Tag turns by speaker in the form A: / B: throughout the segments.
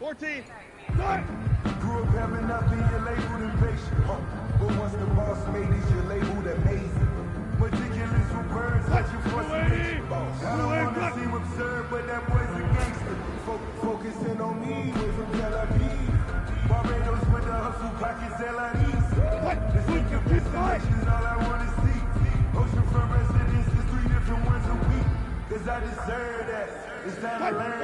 A: 14.
B: Grew up having not been your labeled impatient. But once the boss made it, your labeled amazing. Meticulous with words that you frustrate. I don't want to seem absurd, but that boy's a gangster. Focusing on me, way from Tel Aviv. Barbados with the hustle, pockets LIDs. The sink of destinations, all I want to see. Oceanfront residences, 3 different ones a week. Cause I deserve that. It's time to learn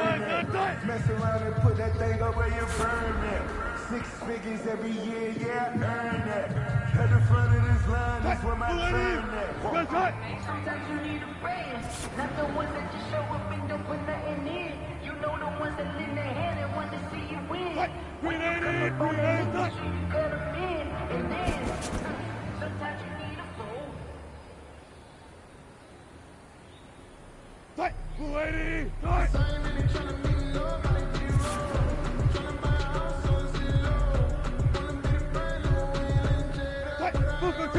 B: that. Mess around and put that thing up where you burn that. 6 figures every year, yeah, I earn that. At the front of this line, that's where my turn at.
C: Sometimes you need a friend, not the ones that just show up and don't put nothing in. You know the ones that lend their hand and want to see you win. When you come up on that nigga, so you cut them in. And then, sometimes you need a fool.
A: Fight! 280! Fight! Booker T!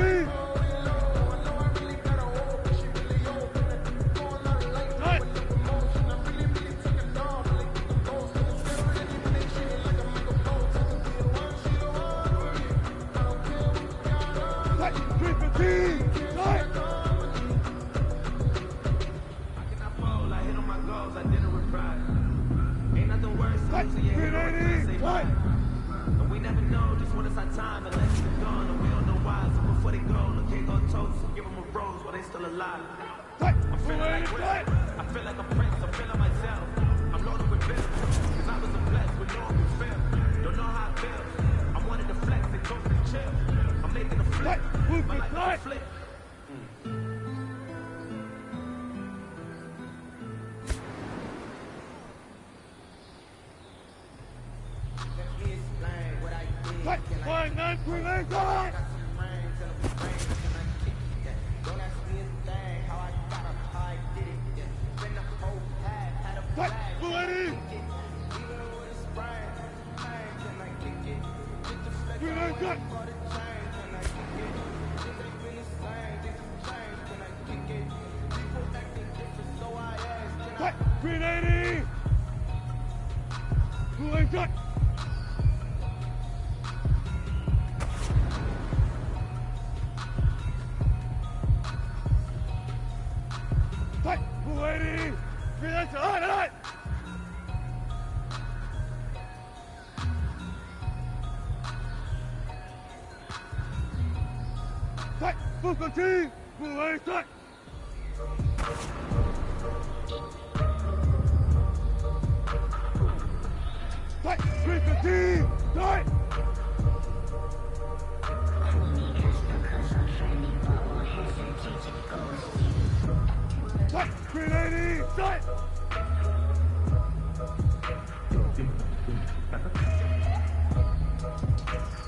D: And we never know just when it's our time unless it's gone and we don't know why. So before they go, look, can't go toast. Give them a rose while they still alive. I'm feeling like Will. I feel like a prince. I'm feeling myself. I'm loaded with bills. Cause I was a blessed with no open feel. Don't know how it feels. I wanted to flex and toast and chill. I'm making a flip. My life is a flip.
A: Flying 9 3 die! Bulletti! Green 80! Bulletti cut! Fight! 280! Relax! Alright! Fight! Booker T! 280 cut! Fight! Booker T! Fight! Fight! 380! Fight!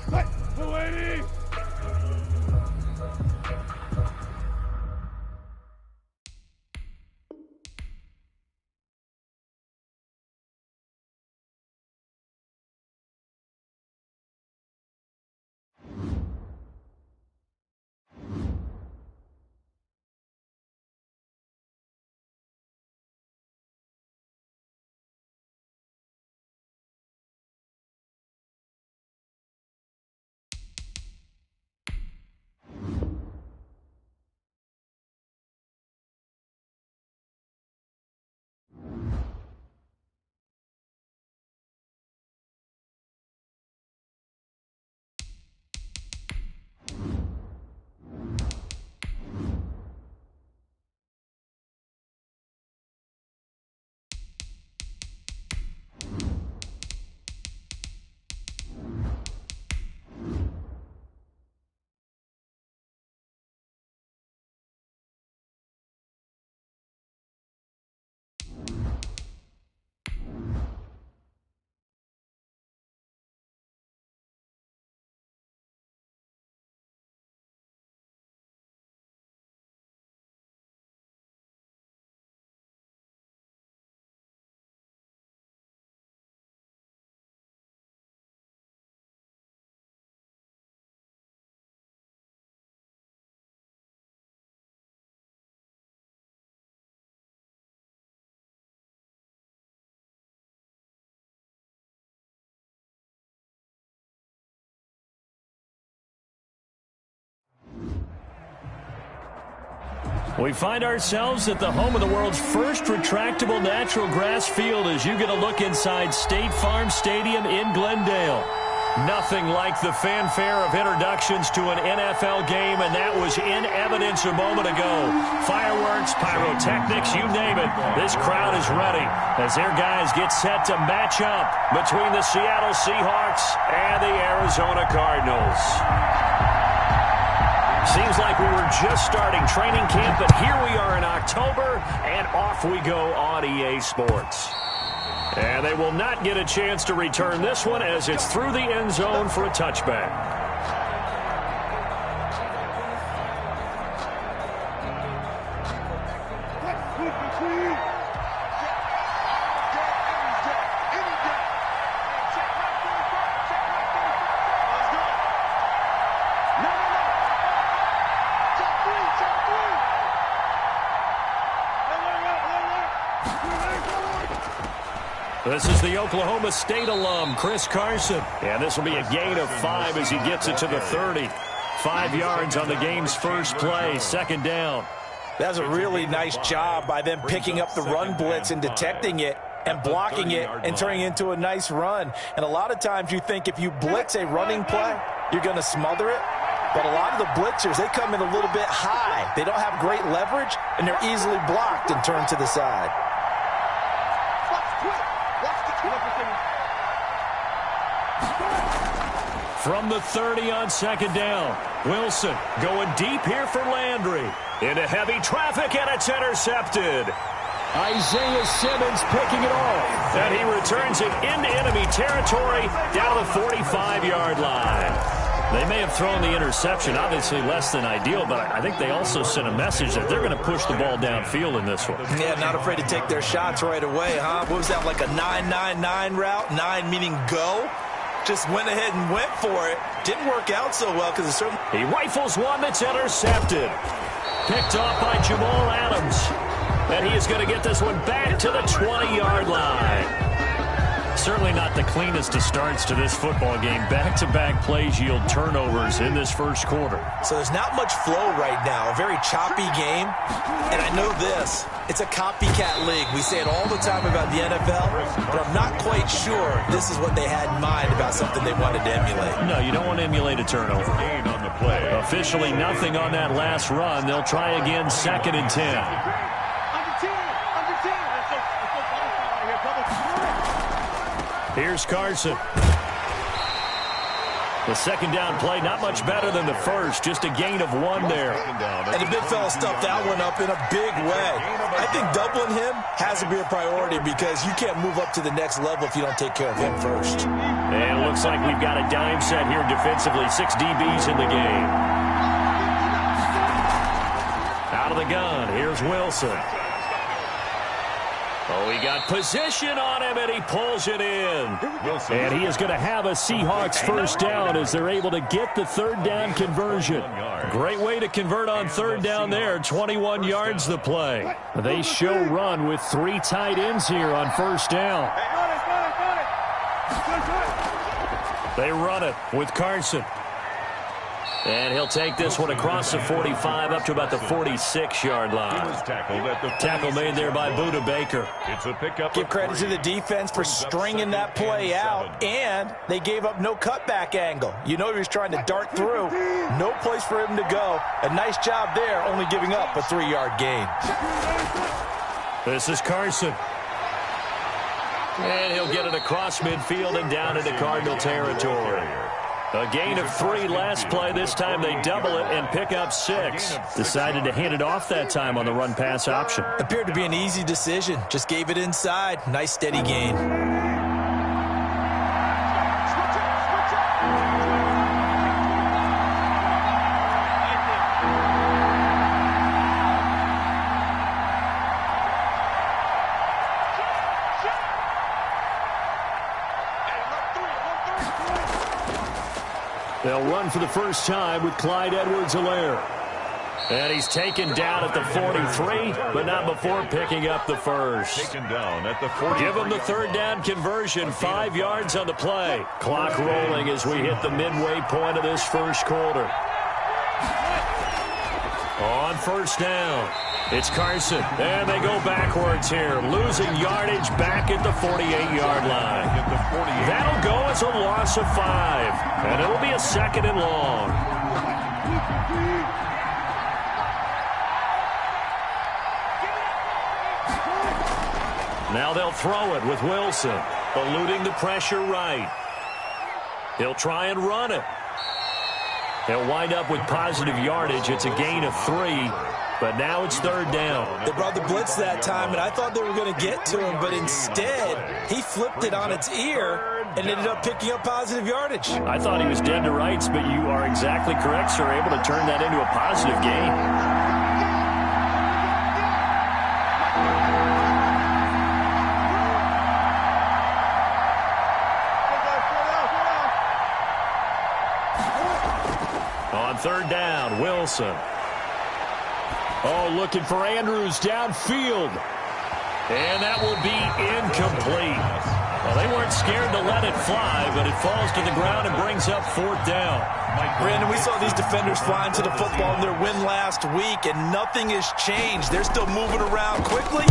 A: Fight! 280!
E: We find ourselves at the home of the world's first retractable natural grass field as you get a look inside State Farm Stadium in Glendale. Nothing like the fanfare of introductions to an NFL game, and that was in evidence a moment ago. Fireworks, pyrotechnics, you name it. This crowd is ready as their guys get set to match up between the Seattle Seahawks and the Arizona Cardinals. Seems like we were just starting training camp, but here we are in October, and off we go on EA Sports. And they will not get a chance to return this one as it's through the end zone for a touchback. This is the Oklahoma State alum, Chris Carson. And this will be a gain of 5 as he gets it to the 30. 5 yards on the game's first play, second down.
F: That was a really nice job by them picking up the run blitz and detecting it and blocking it and turning it into a nice run. And a lot of times you think if you blitz a running play, you're going to smother it. But a lot of the blitzers, they come in a little bit high. They don't have great leverage, and they're easily blocked and turned to the side.
E: From the 30 on second down, Wilson going deep here for Landry. Into heavy traffic, and it's intercepted. Isaiah Simmons picking it off. And he returns it into enemy territory down the 45-yard line. They may have thrown the interception, obviously less than ideal, but I think they also sent a message that they're going to push the ball downfield in this one.
F: Yeah, not afraid to take their shots right away, huh? What was that, like a 9-9-9 route? 9 meaning go? Just went ahead and went for it. Didn't work out so well because it certainly...
E: He rifles one that's intercepted. Picked off by Jamal Adams. And he is going to get this one back to the 20-yard line. Certainly not the cleanest of starts to this football game. Back-to-back plays yield turnovers in this first quarter.
F: So there's not much flow right now. A very choppy game. And I know this. It's a copycat league. We say it all the time about the NFL, but I'm not quite sure this is what they had in mind about something they wanted to emulate.
E: No, you don't want to emulate a turnover. On the play. Officially nothing on that last run. They'll try again, 2nd and 10. Here's Carson. The second down play, not much better than the first, just a gain of 1 there.
F: And the big fella stuffed that one up in a big way. I think doubling him has to be a priority because you can't move up to the next level if you don't take care of him first.
E: And it looks like we've got a dime set here defensively. 6 DBs in the game. Out of the gun, here's Wilson. Oh, he got position on him, and he pulls it in. And he is going to have a Seahawks first down as they're able to get the third down conversion. Great way to convert on third down there. 21 yards the play. They show run with 3 tight ends here on first down. They run it with Carson. And he'll take this one across the 45 up to about the 46-yard line. Tackle made there by Budda Baker.
F: Give credit to the defense for stringing that play out, and they gave up no cutback angle. You know he was trying to dart through. No place for him to go. A nice job there, only giving up a 3-yard gain.
E: This is Carson. And he'll get it across midfield and down into Cardinal territory. A gain of 3 last play. This time they double it and pick up 6. Decided to hand it off that time on the run-pass option.
F: Appeared to be an easy decision. Just gave it inside. Nice steady gain.
E: They'll run for the first time with Clyde Edwards-Helaire. And he's taken down at the 43, but not before picking up the first. Give him the third down conversion, 5 yards on the play. Clock rolling as we hit the midway point of this first quarter. On first down, it's Carson. And they go backwards here, losing yardage back at the 48-yard line. That'll go as a loss of 5. And it'll be a 2nd and long. Now they'll throw it with Wilson, eluding the pressure right. He'll try and run it. He'll wind up with positive yardage. It's a gain of 3, but now it's 3rd down.
F: They brought the blitz that time, and I thought they were going to get to him, but instead he flipped it on its ear and ended up picking up positive yardage.
E: I thought he was dead to rights, but you are exactly correct, sir. Able to turn that into a positive gain. On 3rd down, Wilson. Oh, looking for Andrews downfield. And that will be incomplete. Well, they weren't scared to let it fly, but it falls to the ground and brings up 4th down.
F: Brandon, we saw these defenders flying to the football in their win last week, and nothing has changed. They're still moving around quickly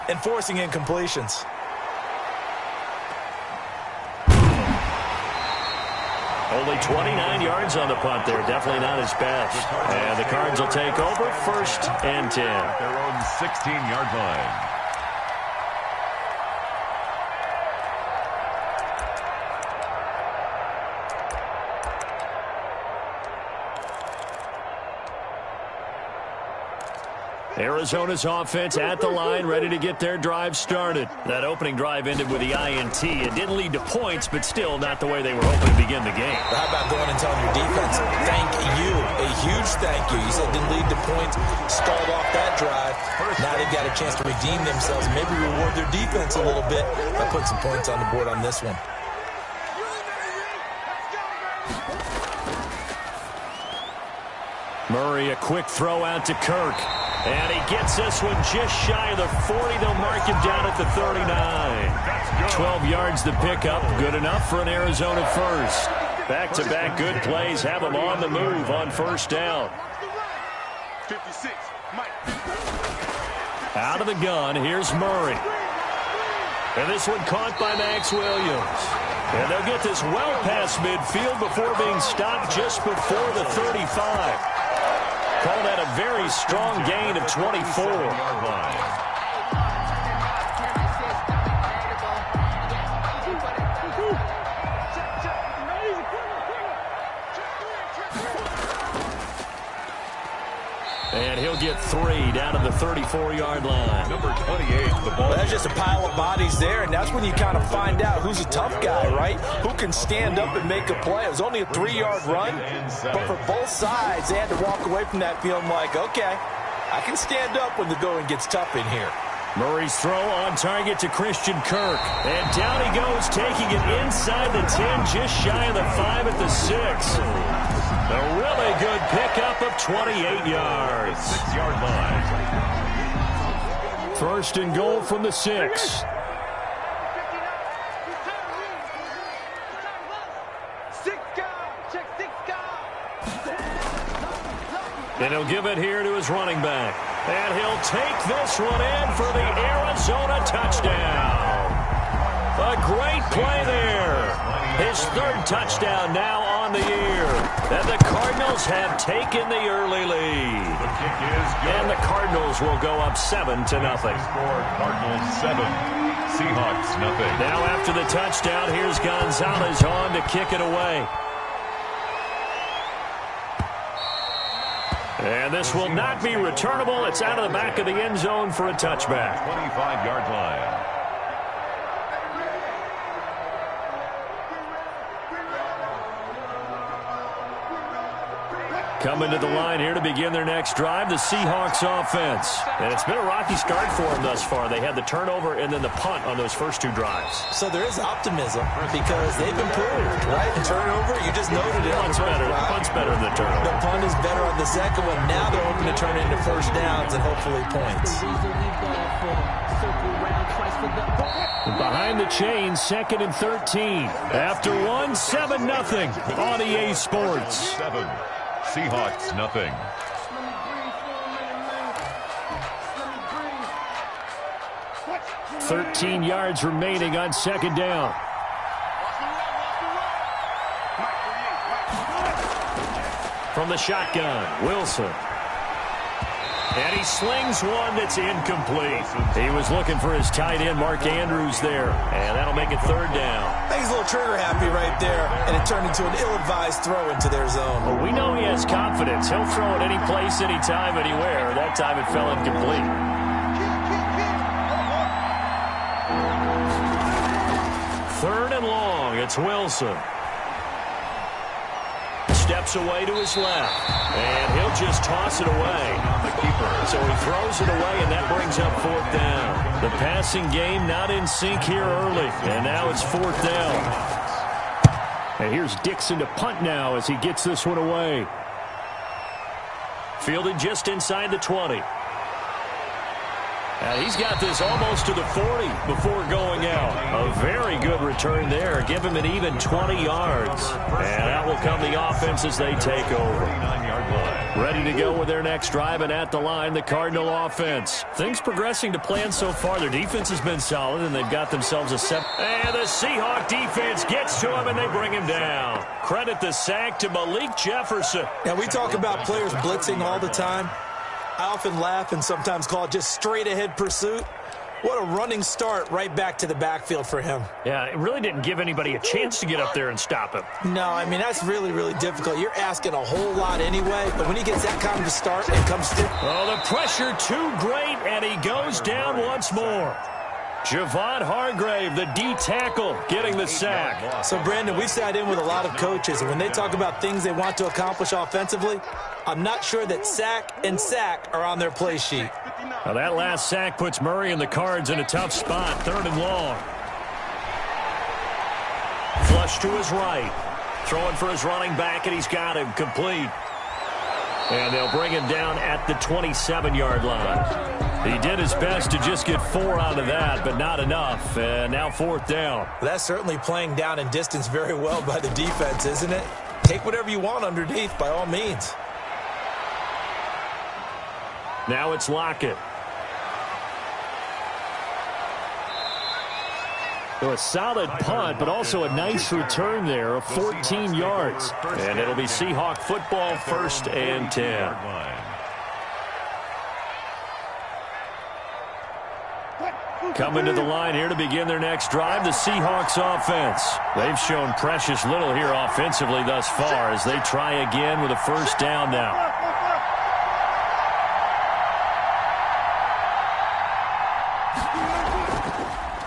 F: and forcing incompletions.
E: Only 29 yards on the punt there. Definitely not his best. And the Cards will take over 1st and 10.
G: Their own 16-yard line.
E: Arizona's offense at the line, ready to get their drive started. That opening drive ended with the INT. It didn't lead to points, but still not the way they were hoping to begin the game.
F: How about going and telling your defense, thank you, a huge thank you. You said it didn't lead to points, stalled off that drive. Now they've got a chance to redeem themselves, maybe reward their defense a little bit by putting some points on the board on this one.
E: Murray, a quick throw out to Kirk. And he gets this one just shy of the 40. They'll mark him down at the 39. 12 yards to pick up. Good enough for an Arizona first. Back-to-back good plays have them on the move on 1st down.
A: 56, Mike.
E: Out of the gun, here's Murray. And this one caught by Max Williams. And they'll get this well past midfield before being stopped just before the 35. Call that a very strong gain of 24. And he'll get 3 down to the 34-yard line.
G: Number 28, the ball.
F: Well, that's just a pile of bodies there, and that's when you kind of find out who's a tough guy, right? Who can stand up and make a play. It was only a 3-yard run, but for both sides, they had to walk away from that feeling like, okay, I can stand up when the going gets tough in here.
E: Murray's throw on target to Christian Kirk. And down he goes, taking it inside the 10, just shy of the 5 at the 6. A really good pickup of 28 yards.
G: 6-yard line.
E: 1st and goal from the 6. And he'll give it here to his running back. And he'll take this one in for the Arizona touchdown. A great play there. His 3rd touchdown now on the year. And the Cardinals have taken the early lead.
G: The kick is good.
E: And the Cardinals will go up 7-0.
G: Score Cardinals 7, Seahawks nothing.
E: Now after the touchdown, here's Gonzalez on to kick it away. And this will not be returnable. It's out of the back of the end zone for a touchback.
G: 25-yard line.
E: Coming to the line here to begin their next drive, the Seahawks offense. And it's been a rocky start for them thus far. They had the turnover and then the punt on those first 2 drives.
F: So there is optimism because they've improved, right? The turnover, you just noted it.
E: Punt's better than the turnover.
F: The punt is better on the second one. Now they're hoping to turn it into 1st downs and hopefully points.
E: Behind the chain, 2nd and 13. After 1, 7-0 on EA Sports.
G: 7, Seahawks nothing.
E: 13 yards remaining on second down. From the shotgun, Wilson. And he slings one that's incomplete. He was looking for his tight end, Mark Andrews, there. And that'll make it third down.
F: I think he's a little trigger happy right there. And it turned into an ill-advised throw into their zone.
E: Well, we know he has confidence. He'll throw it any place, anytime, anywhere. That time it fell incomplete. Third and long. It's Wilson. Steps away to his left. And he'll just toss it away. So he throws it away, and that brings up fourth down. The passing game not in sync here early. And now it's fourth down. And here's Dixon to punt now as he gets this one away. Fielded just inside the 20. And he's got this almost to the 40 before going out. A very good return there. Give him an even 20 yards. And out will come the offense as they take over. Ready to go with their next drive, and at the line, the Cardinal offense. Things progressing to plan so far. Their defense has been solid, and they've got themselves a set. And the Seahawks defense gets to him, and they bring him down. Credit the sack to Malik Jefferson.
F: Now, we talk about players blitzing all the time. I often laugh and sometimes call it just straight-ahead pursuit. What a running start right back to the backfield for him.
E: Yeah, it really didn't give anybody a chance to get up there and stop him.
F: No, I mean, that's really, really difficult. You're asking a whole lot anyway, but when he gets that kind of a start and comes through.
E: Oh, the pressure too great, and he goes down once more. Javon Hargrave, the D tackle, getting the sack.
F: So, Brandon, we've sat in with a lot of coaches, and when they talk about things they want to accomplish offensively, I'm not sure that sack and sack are on their play sheet.
E: Now that last sack puts Murray and the Cards in a tough spot, third and long. Flush to his right. Throwing for his running back, and he's got him complete. And they'll bring him down at the 27-yard line. He did his best to just get 4 out of that, but not enough. And now fourth down.
F: That's certainly playing down in distance very well by the defense, isn't it? Take whatever you want underneath, by all means.
E: Now it's Lockett. So a solid punt, but also a nice return there of 14 yards. And it'll be Seahawk football, 1st and 10. Coming to the line here to begin their next drive, the Seahawks offense. They've shown precious little here offensively thus far as they try again with a first down now.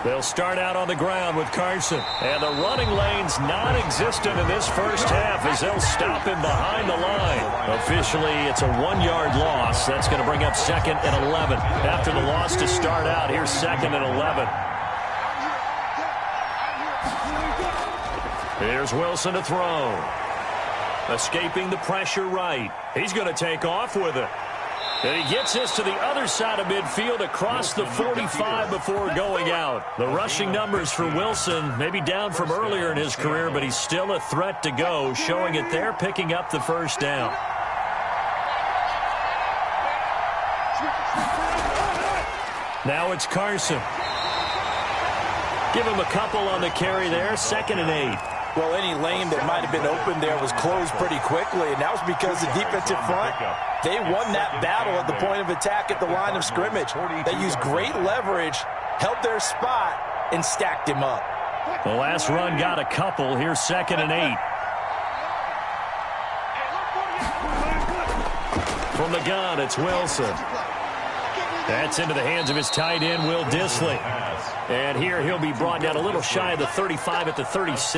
E: They'll start out on the ground with Carson. And the running lane's non-existent in this first half as they'll stop him behind the line. Officially, it's a 1-yard loss. That's going to bring up 2nd and 11. After the loss to start out, here's 2nd and 11. Here's Wilson to throw. Escaping the pressure right. He's going to take off with it. And he gets this to the other side of midfield across the 45 before going out. The rushing numbers for Wilson maybe down from earlier in his career, but he's still a threat to go, showing it there, picking up the first down. Now it's Carson. Give him a couple on the carry there, 2nd and 8.
F: Well, any lane that might have been open there was closed pretty quickly, and that was because the defensive front, they won that battle at the point of attack at the line of scrimmage. They used great leverage, held their spot, and stacked him up.
E: The last run got a couple. Here's 2nd and 8. From the gun, it's Wilson. That's into the hands of his tight end, Will Dissly. And here he'll be brought down a little shy of the 35 at the 36.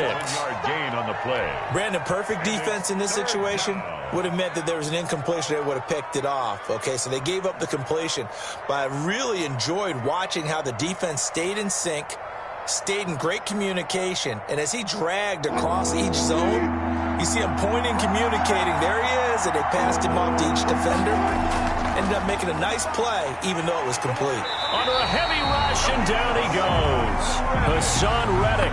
G: Gain on the play.
F: Brandon, perfect defense in this situation would have meant that there was an incompletion. They would have picked it off. Okay, so they gave up the completion. But I really enjoyed watching how the defense stayed in sync, stayed in great communication. And as he dragged across each zone, you see him pointing, communicating. There he is, and they passed him off to each defender. ended up making a nice play, even though it was complete.
E: Under a heavy rush, and down he goes. Hassan Reddick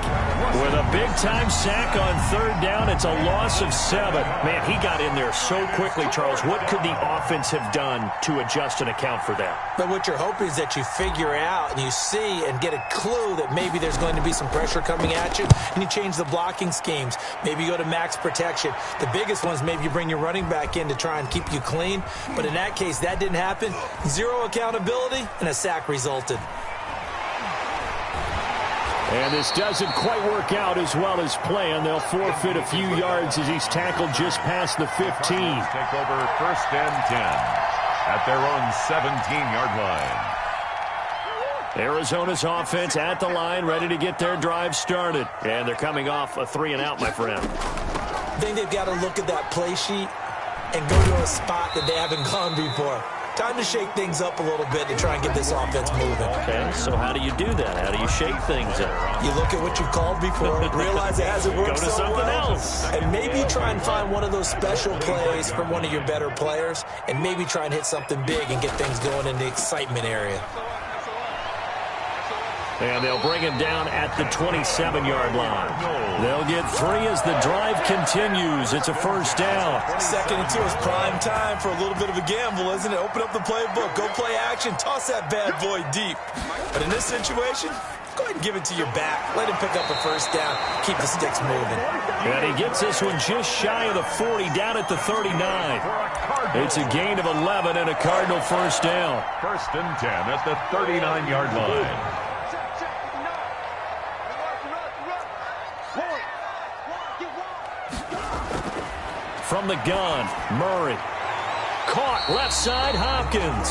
E: with a big-time sack on third down. It's a loss of 7. Man, he got in there so quickly, Charles. What could the offense have done to adjust and account for that?
F: But what you're hoping is that you figure out and you see and get a clue that maybe there's going to be some pressure coming at you, and you change the blocking schemes. Maybe you go to max protection. The biggest one is maybe you bring your running back in to try and keep you clean. But in that case, that didn't happen. 0 accountability, and a sack resulted.
E: And this doesn't quite work out as well as planned. They'll forfeit a few yards as he's tackled just past the 15.
G: Take over 1st and 10 at their own 17-yard line.
E: Arizona's offense at the line, ready to get their drive started. And they're coming off a 3-and-out, my friend.
F: I think they've got to look at that play sheet and go to a spot that they haven't gone before. Time to shake things up a little bit to try and get this offense moving.
E: Okay, so how do you do that? How do you shake things up?
F: You look at what you've called before, realize it hasn't worked
E: Go to
F: so
E: something
F: well,
E: else.
F: and maybe try and find one of those special plays from one of your better players, and maybe try and hit something big and get things going in the excitement area.
E: And they'll bring him down at the 27-yard line. They'll get 3 as the drive continues. It's a first down.
F: 2nd and 2 is prime time for a little bit of a gamble, isn't it? Open up the playbook, go play action, toss that bad boy deep. But in this situation, go ahead and give it to your back. Let him pick up a first down. Keep the sticks moving.
E: And he gets this one just shy of the 40, down at the 39. It's a gain of 11 and a Cardinal first down.
G: 1st and 10 at the 39-yard line.
E: From the gun, Murray. Caught left side, Hopkins.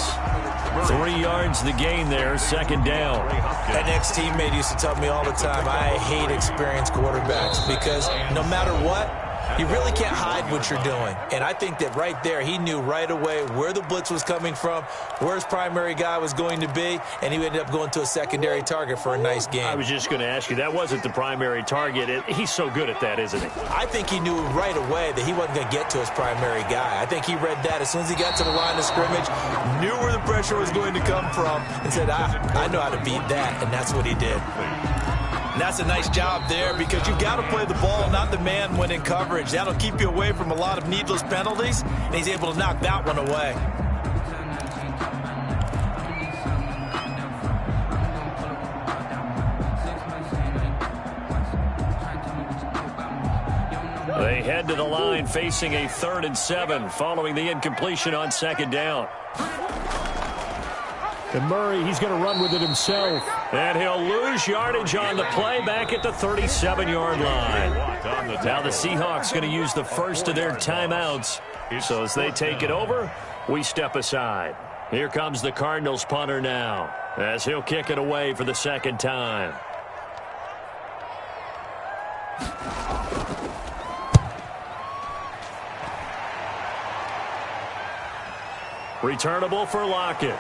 E: 3 yards the gain there, 2nd down.
F: That next teammate used to tell me all the time, I hate experienced quarterbacks because no matter what, you really can't hide what you're doing. And I think that right there, he knew right away where the blitz was coming from, where his primary guy was going to be, and he ended up going to a secondary target for a nice game.
E: I was just going to ask you, that wasn't the primary target. He's so good at that, isn't he?
F: I think he knew right away that he wasn't going to get to his primary guy. I think he read that as soon as he got to the line of scrimmage, knew where the pressure was going to come from, and said, I know how to beat that, and that's what he did. And that's a nice job there because you've got to play the ball, not the man when in coverage. That'll keep you away from a lot of needless penalties, and he's able to knock that one away.
E: They head to the line facing a 3rd and 7 following the incompletion on 2nd down. And Murray, he's going to run with it himself. And he'll lose yardage on the play back at the 37-yard line. Now the Seahawks going to use the first of their timeouts. So as they take it over, we step aside. Here comes the Cardinals punter now, as he'll kick it away for the 2nd time. Returnable for Lockett.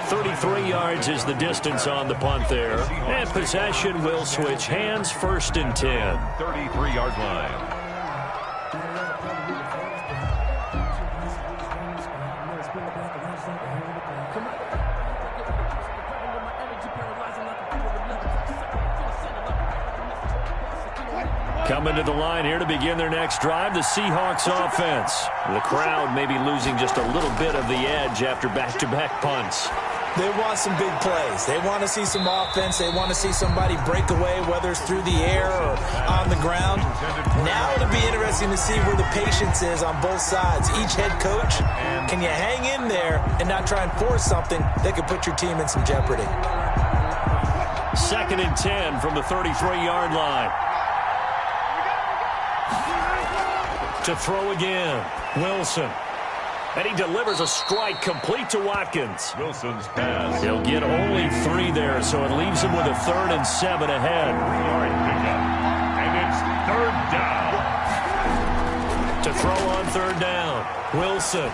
E: 33 yards is the distance on the punt there. And possession will switch hands, 1st and 10.
G: 33-yard line.
E: Coming to the line here to begin their next drive, the Seahawks offense. The crowd may be losing just a little bit of the edge after back-to-back punts.
F: They want some big plays. They want to see some offense. They want to see somebody break away, whether it's through the air or on the ground. Now it'll be interesting to see where the patience is on both sides. Each head coach, can you hang in there and not try and force something that could put your team in some jeopardy?
E: 2nd and 10 from the 33-yard line. To throw again, Wilson. And he delivers a strike complete to Watkins.
G: Wilson's pass.
E: He'll get only 3 there, so it leaves him with a 3rd and 7 ahead.
G: 3-yard pickup. And it's 3rd down.
E: To throw on 3rd down, Wilson.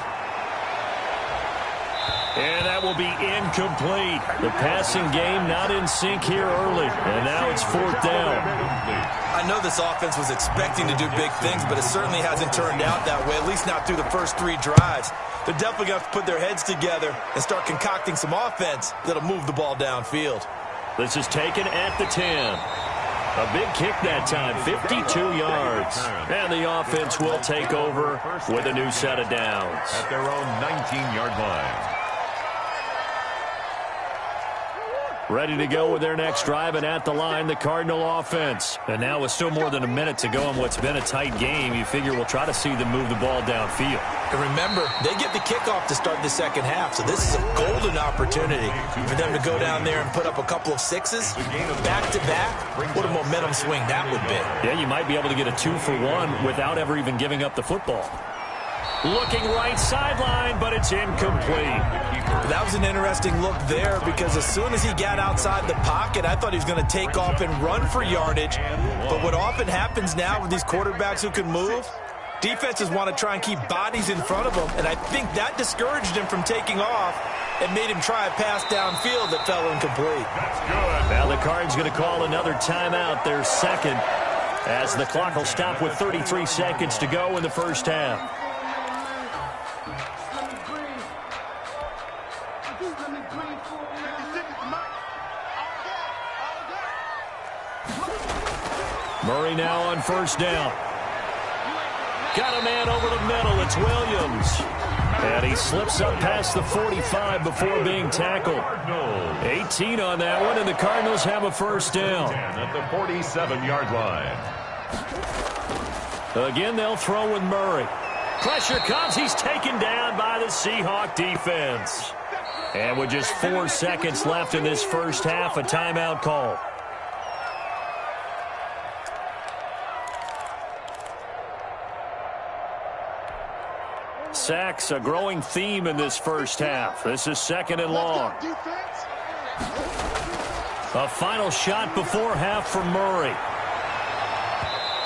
E: And that will be incomplete. The passing game not in sync here early. And now it's 4th down.
F: I know this offense was expecting to do big things, but it certainly hasn't turned out that way, at least not through the first 3 drives. They're definitely going to have to put their heads together and start concocting some offense that'll move the ball downfield.
E: This is taken at the 10. A big kick that time, 52 yards. And the offense will take over with a new set of downs.
G: At their own 19-yard line.
E: Ready to go with their next drive, and at the line, the Cardinal offense. And now with still more than a minute to go in what's been a tight game, you figure we'll try to see them move the ball downfield.
F: And remember, they get the kickoff to start the second half, so this is a golden opportunity for them to go down there and put up a couple of 6s back-to-back. What a momentum swing that would be.
E: Yeah, you might be able to get a 2-for-1 without ever even giving up the football. Looking right sideline, but it's incomplete.
F: That was an interesting look there because as soon as he got outside the pocket, I thought he was going to take off and run for yardage. But what often happens now with these quarterbacks who can move, defenses want to try and keep bodies in front of them, and I think that discouraged him from taking off and made him try a pass downfield that fell incomplete.
G: That's good.
E: Now the Cards going to call another timeout, their second, as the clock will stop with 33 seconds to go in the first half. Murray now on first down. Got a man over the middle. It's Williams. And he slips up past the 45 before being tackled. 18 on that one, and the Cardinals have a first down.
G: At the 47-yard line.
E: Again, they'll throw with Murray. Pressure comes. He's taken down by the Seahawks defense. And with just 4 seconds left in this first half, a timeout call. Sacks, a growing theme in this first half. This is 2nd and long. A final shot before half from Murray.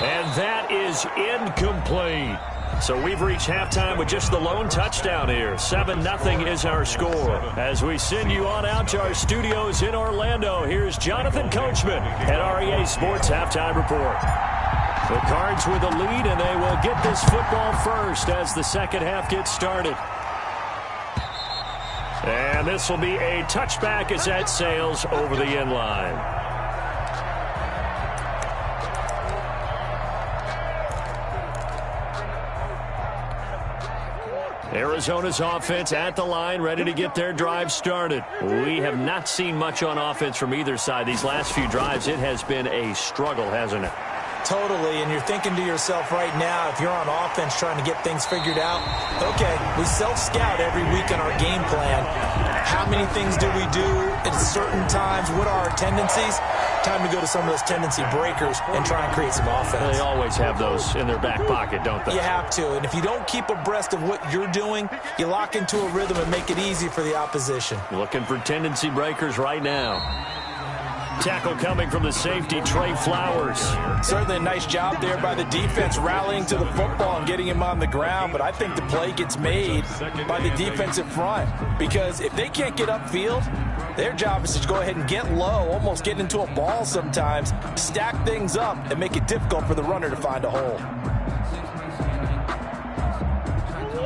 E: And that is incomplete. So we've reached halftime with just the lone touchdown here. 7-0 is our score. As we send you on out to our studios in Orlando, here's Jonathan Coachman at REA Sports Halftime Report. The Cards with the lead, and they will get this football first as the second half gets started. And this will be a touchback as that sails over the end line. Arizona's offense at the line, ready to get their drive started. We have not seen much on offense from either side. These last few drives, it has been a struggle, hasn't it?
F: Totally, and you're thinking to yourself right now, if you're on offense trying to get things figured out, okay, we self-scout every week on our game plan. How many things do we do at certain times? What are our tendencies? Time to go to some of those tendency breakers and try and create some offense.
E: They always have those in their back pocket, don't they?
F: You have to, and if you don't keep abreast of what you're doing, you lock into a rhythm and make it easy for the opposition.
E: Looking for tendency breakers right now. Tackle coming from the safety, Trey Flowers.
F: Certainly a nice job there by the defense rallying to the football and getting him on the ground, but I think the play gets made by the defensive front because if they can't get upfield, their job is to go ahead and get low, almost get into a ball sometimes, stack things up, and make it difficult for the runner to find a hole.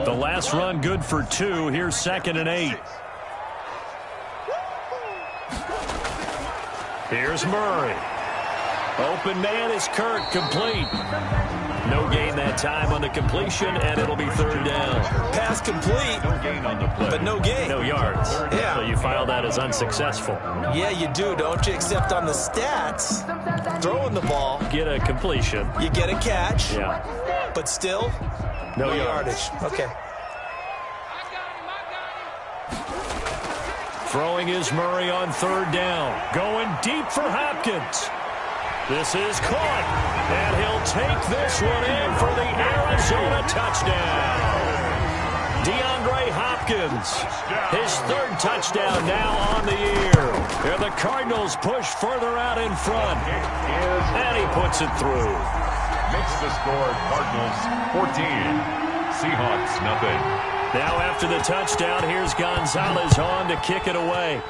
E: The last run good for 2. Here's 2nd and 8. Here's Murray. Open man is Kirk, complete. No gain that time on the completion, and it'll be 3rd down.
F: Pass complete,
G: No gain on the play.
F: but no gain.
E: No yards.
F: Yeah.
E: So you file that as unsuccessful.
F: Yeah, you do, don't you? Except on the stats, throwing the ball,
E: Get a completion.
F: you get a catch,
E: Yeah.
F: but still,
E: No
F: no
E: yardage.
F: yardage. Okay.
E: Throwing is Murray on 3rd down. Going deep for Hopkins. This is caught. And he'll take this one in for the Arizona touchdown. DeAndre Hopkins. His 3rd touchdown now on the year. And the Cardinals push further out in front. And he puts it through.
G: Makes the score Cardinals 14. Seahawks 0.
E: Now after the touchdown, here's Gonzalez on to kick it away.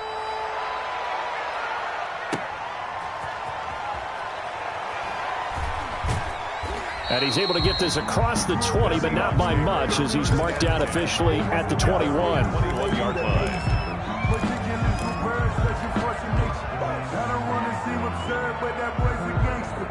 E: And he's able to get this across the 20, but not by much, as he's marked down officially at the 21.
G: 21-yard line.
B: I don't want to seem absurd, but that boy's a gangster.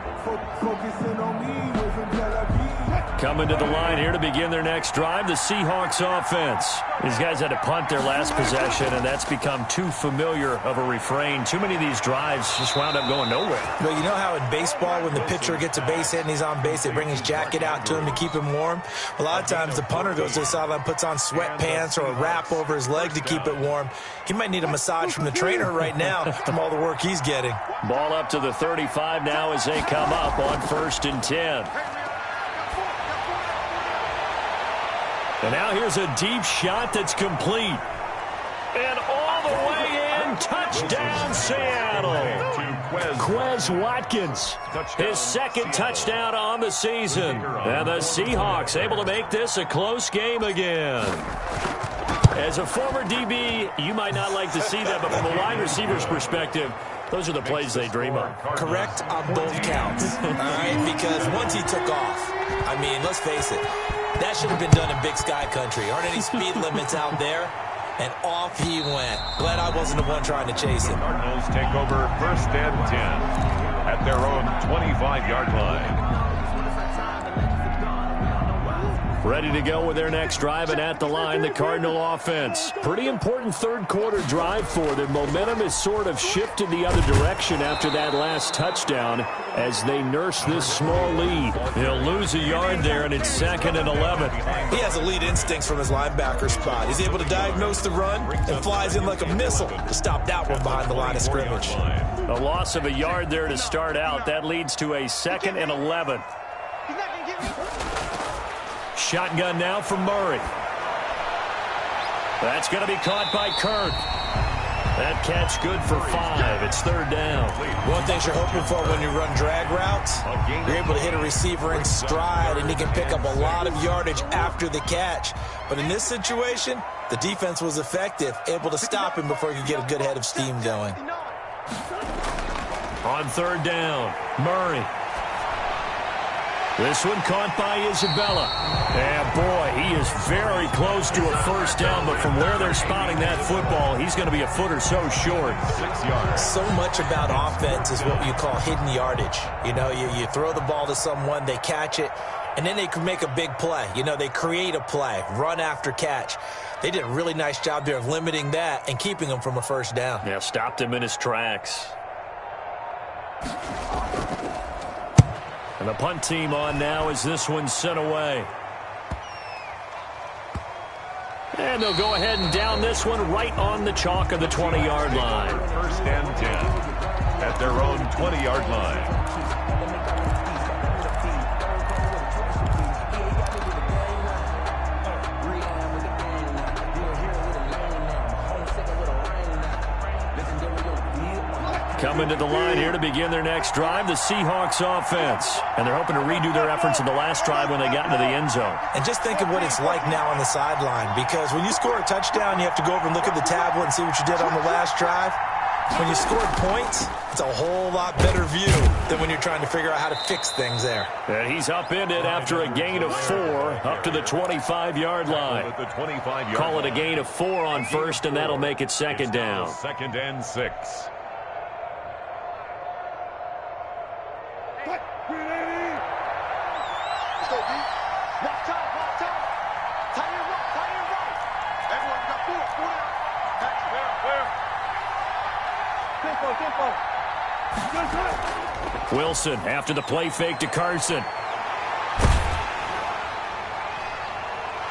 B: Focusing on me wasn't Tel Aviv.
E: Coming to the line here to begin their next drive, the Seahawks offense. These guys had to punt their last possession, and that's become too familiar of a refrain. Too many of these drives just wound up going nowhere.
F: Well, you know how in baseball, when the pitcher gets a base hit and he's on base, they bring his jacket out to him to keep him warm? A lot of times the punter goes to the sideline, puts on sweatpants or a wrap over his leg to keep it warm. He might need a massage from the trainer right now from all the work he's getting.
E: Ball up to the 35 now as they come up on 1st and 10. And now here's a deep shot that's complete. And all the way in, touchdown Seattle. Quez Watkins, his second touchdown on the season. And the Seahawks able to make this a close game again. As a former DB, you might not like to see that, but from a wide receiver's perspective, those are the plays they dream of.
F: Correct on both counts, all right? Because once he took off, I mean, let's face it, that should have been done in Big Sky Country. Aren't any speed limits out there? And off he went. Glad I wasn't the one trying to chase him.
G: Cardinals take over 1st and 10 at their own 25-yard line.
E: Ready to go with their next drive, and at the line, the Cardinal offense. Pretty important third-quarter drive for them. Momentum has sort of shifted the other direction after that last touchdown as they nurse this small lead. They'll lose a yard there, and it's 2nd and 11.
F: He has elite instincts from his linebacker spot. He's able to diagnose the run and flies in like a missile to stop that one behind the line of scrimmage.
E: A loss of a yard there to start out. That leads to a 2nd and 11. Shotgun now from Murray. That's going to be caught by Kirk. That catch good for 5. It's 3rd down.
F: One thing you're hoping for when you run drag routes, you're able to hit a receiver in stride, and he can pick up a lot of yardage after the catch. But in this situation, the defense was effective, able to stop him before he could get a good head of steam going.
E: On 3rd down, Murray. This one caught by Isabella. And boy, he is very close to a 1st down, but from where they're spotting that football, he's going to be a foot or so short.
F: 6 yards. So much about offense is what you call hidden yardage. You know, you throw the ball to someone, they catch it, and then they can make a big play. You know, they create a play, run after catch. They did a really nice job there of limiting that and keeping him from a 1st down.
E: Yeah, stopped him in his tracks. And the punt team on now as this one's sent away. And they'll go ahead and down this one right on the chalk of the 20-yard line.
G: 1st and 10 at their own 20-yard line.
E: Coming to the line here to begin their next drive, the Seahawks offense. And they're hoping to redo their efforts in the last drive when they got into the end zone.
F: And just think of what it's like now on the sideline, because when you score a touchdown, you have to go over and look at the tablet and see what you did on the last drive. When you scored points, it's a whole lot better view than when you're trying to figure out how to fix things there.
E: And he's upended after a gain of 4 up to the 25-yard line. Call it a gain of 4 on 1st, and that'll make it 2nd down.
G: 2nd and 6.
E: Wilson after the play fake to Carson.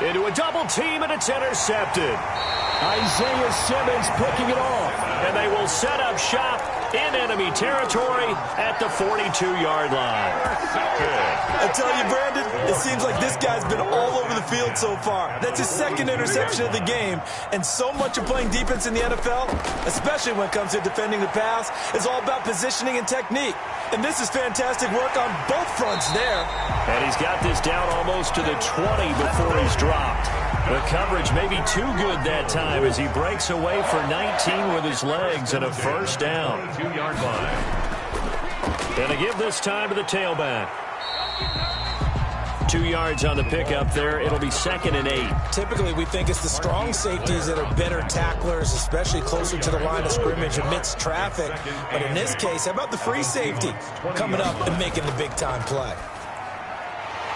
E: Into a double team, and it's intercepted. Isaiah Simmons picking it off, and they will set up shop in enemy territory at the 42-yard line.
F: I tell you, Brandon, it seems like this guy's been all over the field so far. That's his 2nd interception of the game, and so much of playing defense in the NFL, especially when it comes to defending the pass, is all about positioning and technique. And this is fantastic work on both fronts there.
E: And he's got this down almost to the 20 before he's dropped. The coverage may be too good that time as he breaks away for 19 with his legs and a first down.
G: 2-yard line.
E: Gonna give this time to the tailback. 2 yards on the pickup there. It'll be 2nd and 8.
F: Typically, we think it's the strong safeties that are better tacklers, especially closer to the line of scrimmage amidst traffic. But in this case, how about the free safety coming up and making the big-time play?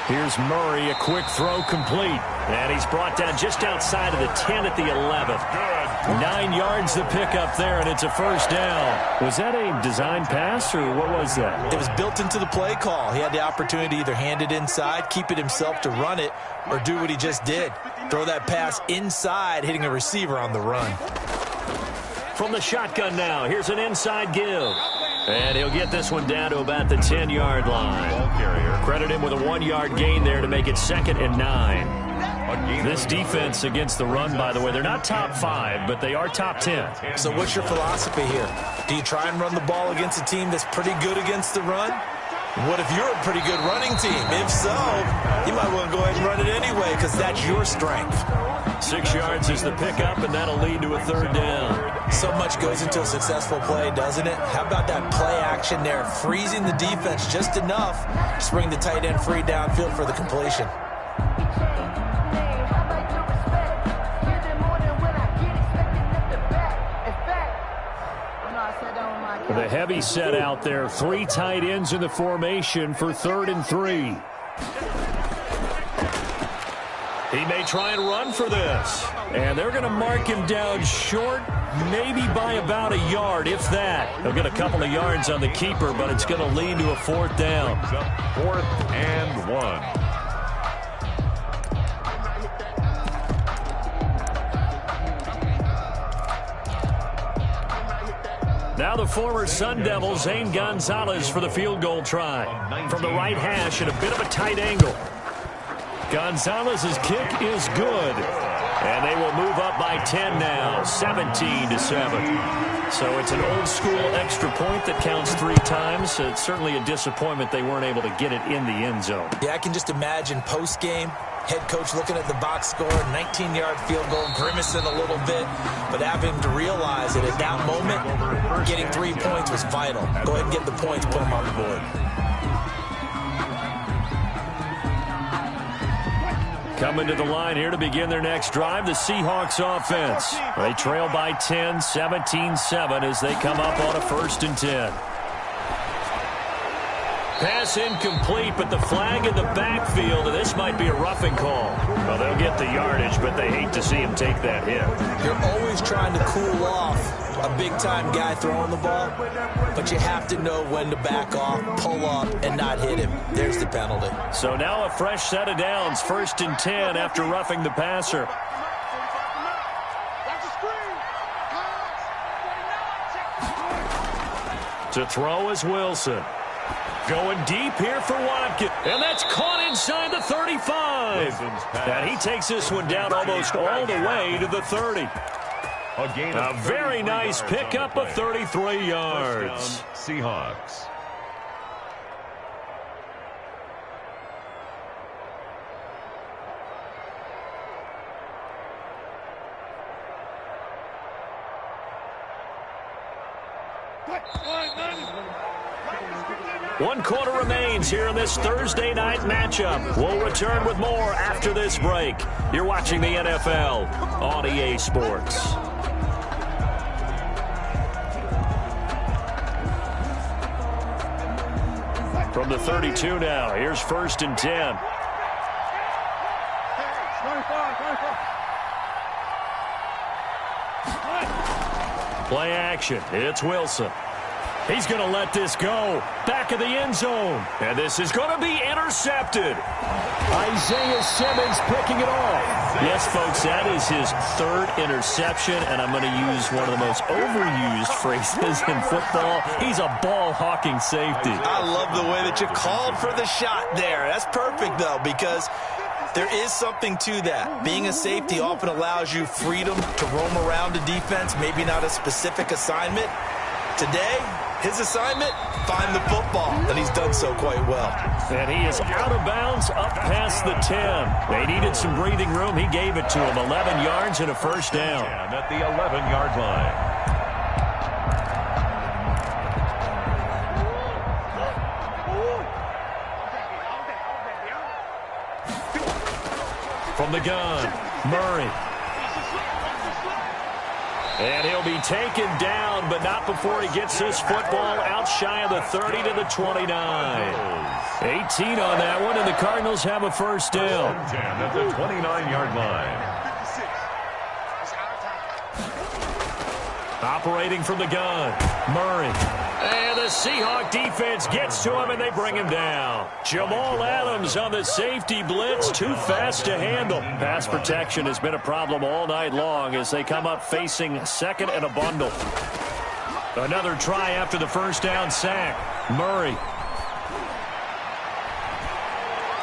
E: Here's Murray, a quick throw complete. And he's brought down just outside of the 10 at the 11th. 9 yards the pickup there, and it's a first down. Was that a design pass, or what was that?
F: It was built into the play call. He had the opportunity to either hand it inside, keep it himself to run it, or do what he just did. Throw that pass inside, hitting a receiver on the run.
E: From the shotgun now, here's an inside give. And he'll get this one down to about the 10-yard line. Credit him with a 1-yard gain there to make it 2nd and 9. This defense against the run, by the way, they're not top 5, but they are top 10.
F: So what's your philosophy here? Do you try and run the ball against a team that's pretty good against the run? What if you're a pretty good running team? If so, you might want to go ahead and run it anyway because that's your strength.
E: 6 yards is the pickup, and that'll lead to a 3rd down.
F: So much goes into a successful play, doesn't it? How about that play action there, freezing the defense just enough to bring the tight end free downfield for the completion.
E: The heavy set out there. 3 tight ends in the formation for 3rd and 3. He may try and run for this. And they're going to mark him down short, maybe by about a yard, if that. He'll get a couple of yards on the keeper, but it's going to lead to a 4th down.
G: 4th and 1.
E: Now the former Sun Devil, Zane Gonzalez, for the field goal try. From the right hash at a bit of a tight angle. Gonzalez's kick is good. And they will move up by 10 now, 17-7. So it's an old-school extra point that counts 3 times. It's certainly a disappointment they weren't able to get it in the end zone.
F: Yeah, I can just imagine post-game, head coach looking at the box score, 19-yard field goal, grimacing a little bit, but having to realize that at that moment, getting 3 points was vital. Go ahead and get the points, put them on the board.
E: Coming to the line here to begin their next drive, the Seahawks offense. They trail by 10, 17-7 as they come up on a 1st and 10. Pass incomplete, but the flag in the backfield, and this might be a roughing call. Well, they'll get the yardage, but they hate to see him take that hit.
F: You're always trying to cool off a big-time guy throwing the ball, but you have to know when to back off, pull up, and not hit him. There's the penalty.
E: So now a fresh set of downs, 1st and 10 after roughing the passer. To throw is Wilson. Going deep here for Watkins. And that's caught inside the 35. And he takes this one down almost all the way to the 30. A very nice pickup of 33 yards.
G: Seahawks.
E: One quarter remains here in this Thursday night matchup. We'll return with more after this break. You're watching the NFL on EA Sports. From the 32 now, here's 1st and 10. Play action. It's Wilson. He's going to let this go. Back of the end zone. And this is going to be intercepted. Isaiah Simmons picking it off. Yes, folks, that is his 3rd interception, and I'm going to use one of the most overused phrases in football. He's a ball-hawking safety.
F: I love the way that you called for the shot there. That's perfect, though, because there is something to that. Being a safety often allows you freedom to roam around the defense, maybe not a specific assignment. Today, His assignment, find the football, and he's done so quite well.
E: And he is out of bounds up past the 10. They needed some breathing room. He gave it to him. 11 yards and a first down.
G: And at the 11-yard line.
E: From the gun, Murray. And he'll be taken down, but not before he gets this football out shy of the 30 to the 29. 18 on that one, and the Cardinals have a first down.
G: 10 at the 29-yard line.
E: Operating from the gun, Murray. And the Seahawks defense gets to him, and they bring him down. Jamal Adams on the safety blitz, too fast to handle. Pass protection has been a problem all night long as they come up facing second and a bundle. Another try after the first down sack. Murray.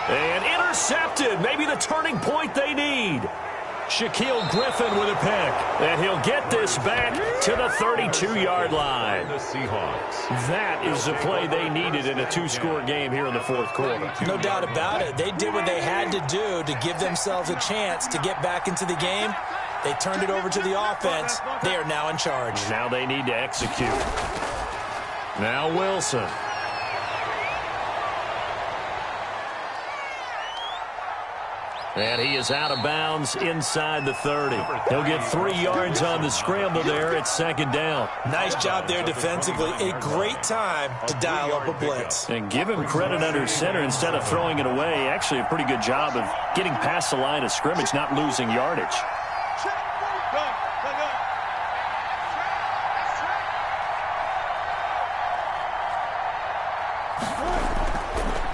E: And intercepted. Maybe the turning point they need. Shaquille Griffin with a pick. And he'll get this back to the 32-yard line.
G: The Seahawks.
E: That is the play they needed in a two-score game here in the fourth quarter.
F: No doubt about it. They did what they had to do to give themselves a chance to get back into the game. They turned it over to the offense. They are now in charge.
E: Now they need to execute. Now Wilson. And he is out of bounds inside the 30. He'll get 3 yards on the scramble there at second down.
F: Nice job there defensively. A great time to dial up a blitz.
E: And give him credit under center instead of throwing it away. Actually a pretty good job of getting past the line of scrimmage, not losing yardage.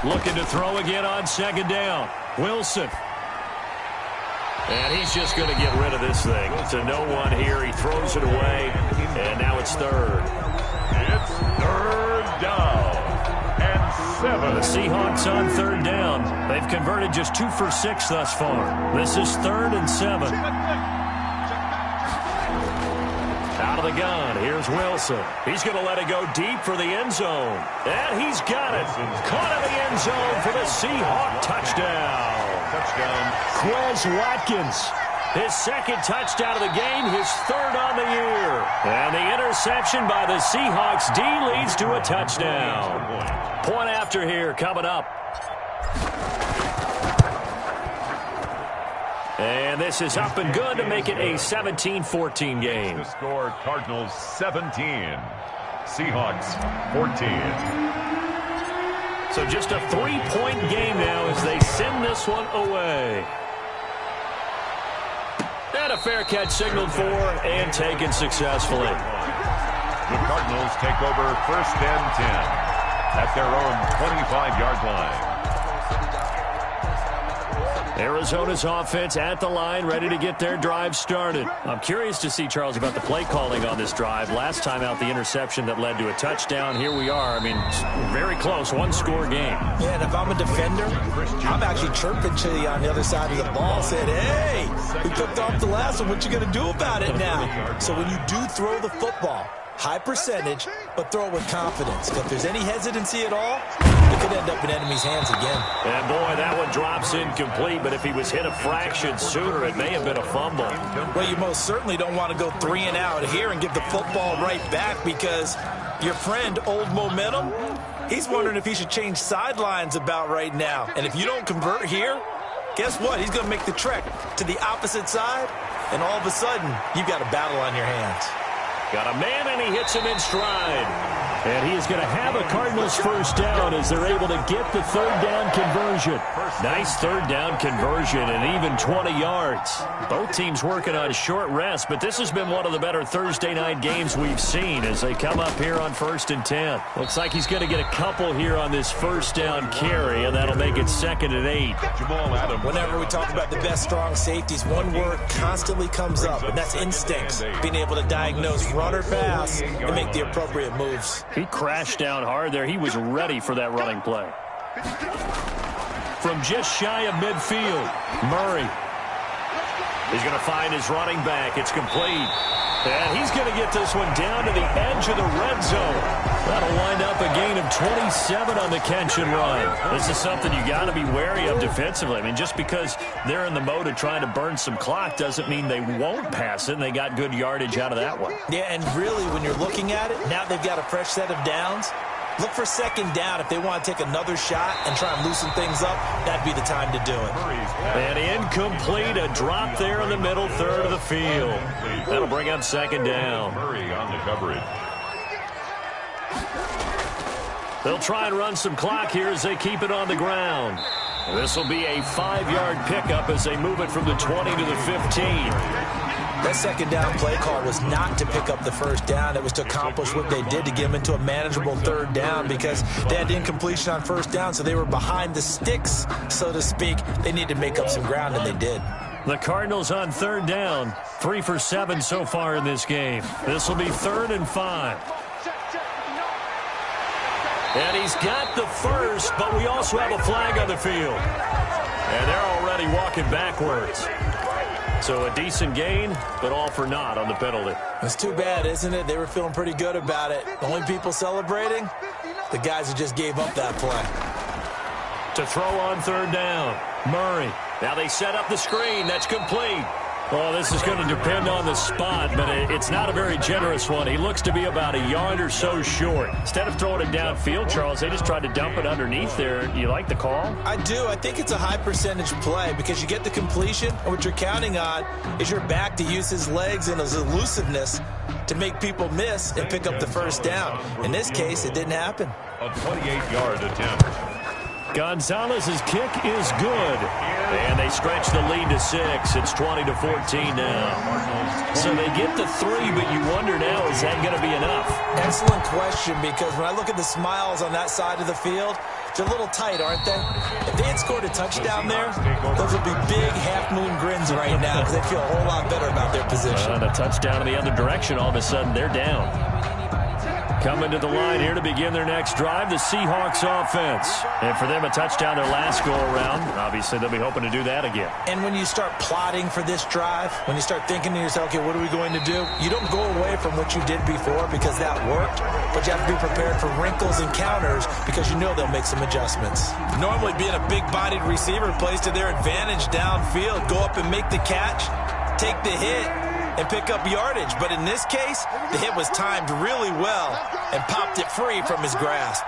E: Looking to throw again on second down. Wilson. And he's just going to get rid of this thing. To no one here. He throws it away. And now it's third.
G: It's third down and 7.
E: The Seahawks on third down. They've converted just 2 for 6 thus far. This is 3rd and 7. Out of the gun. Here's Wilson. He's going to let it go deep for the end zone. And he's got it. Caught in the end zone for the Seahawk touchdown.
G: Touchdown.
E: Quez Watkins. His second touchdown of the game, his 3rd on the year. And the interception by the Seahawks D leads to a touchdown. Point after here coming up. And this is up and good to make it a 17-14 game.
G: The score, Cardinals 17, Seahawks 14.
E: So just a 3-point game now as they send this one away. And a fair catch signaled for and taken successfully.
G: The Cardinals take over 1st and 10 at their own 25-yard line.
E: Arizona's offense at the line, ready to get their drive started. I'm curious to see, Charles, about the play calling on this drive. Last time out, the interception that led to a touchdown. Here we are. I mean, very close, 1-score game.
F: Yeah, and if I'm a defender, I'm actually chirping to you on the other side of the ball, saying, hey, we picked off the last one. What you going to do about it now? So when you do throw the football, high percentage, but throw it with confidence. If there's any hesitancy at all, it could end up in enemy's hands again.
E: And boy, that one drops incomplete, but if he was hit a fraction sooner, it may have been a fumble.
F: Well, you most certainly don't want to go 3 and out here and give the football right back because your friend, Old Momentum, he's wondering if he should change sidelines about right now. And if you don't convert here, guess what? He's going to make the trek to the opposite side, and all of a sudden, you've got a battle on your hands.
E: Got a man, and he hits him in stride. And he is going to have a Cardinals first down as they're able to get the 3rd down conversion. Nice 3rd down conversion and even 20 yards. Both teams working on short rest, but this has been one of the better Thursday night games we've seen as they come up here on 1st and 10. Looks like he's going to get a couple here on this first down carry, and that'll make it 2nd and 8.
G: Jamal Adams.
F: Whenever we talk about the best strong safeties, one word constantly comes up, and that's instincts. Being able to diagnose run or pass and make the appropriate moves.
E: He crashed down hard there. He was ready for that running play. From just shy of midfield, Murray. He's going to find his running back. It's complete. And he's going to get this one down to the edge of the red zone. That'll wind up a gain of 27 on the catch and run. This is something you got to be wary of defensively. I mean, just because they're in the mode of trying to burn some clock doesn't mean they won't pass it, and they got good yardage out of that one.
F: Yeah, and really, when you're looking at it, now they've got a fresh set of downs. Look for second down. If they want to take another shot and try and loosen things up, that'd be the time to do it.
E: And incomplete, a drop there in the middle third of the field. That'll bring up second down.
G: Murray on the coverage.
E: They'll try and run some clock here as they keep it on the ground. This will be a 5-yard pickup as they move it from the 20 to the 15.
F: That second down play call was not to pick up the first down. It was to accomplish what they did to get them into a manageable third down because they had incompletion on first down, so they were behind the sticks, so to speak. They needed to make up some ground, and they did.
E: The Cardinals on third down, 3 for 7 so far in this game. This will be 3rd and 5. And he's got the first, but we also have a flag on the field. And they're already walking backwards. So a decent gain, but all for naught on the penalty.
F: It's too bad, isn't it? They were feeling pretty good about it. The only people celebrating, the guys who just gave up that play.
E: To throw on third down, Murray. Now they set up the screen. That's complete. Well, this is going to depend on the spot, but it's not a very generous one. He looks to be about a yard or so short. Instead of throwing it downfield, Charles, they just tried to dump it underneath there. Do you like the call?
F: I do. I think it's a high-percentage play because you get the completion, and what you're counting on is your back to use his legs and his elusiveness to make people miss and pick up the first down. In this case, it didn't happen.
G: A 28-yard attempt.
E: Gonzalez's kick is good. And they stretch the lead to 6. It's 20 to 14 now. So they get the 3, but you wonder now, is that going to be enough?
F: Excellent question, because when I look at the smiles on that side of the field, they're a little tight, aren't they? If they had scored a touchdown there, those would be big half-moon grins right now because they feel a whole lot better about their position.
E: And a touchdown in the other direction, all of a sudden they're down. Coming to the line here to begin their next drive, the Seahawks offense. And for them, a touchdown their last go-around. Obviously, they'll be hoping to do that again.
F: And when you start plotting for this drive, when you start thinking to yourself, okay, what are we going to do? You don't go away from what you did before because that worked, but you have to be prepared for wrinkles and counters because you know they'll make some adjustments. Normally, being a big-bodied receiver plays to their advantage downfield. Go up and make the catch, take the hit, and pick up yardage. But in this case, the hit was timed really well and popped it free from his grasp.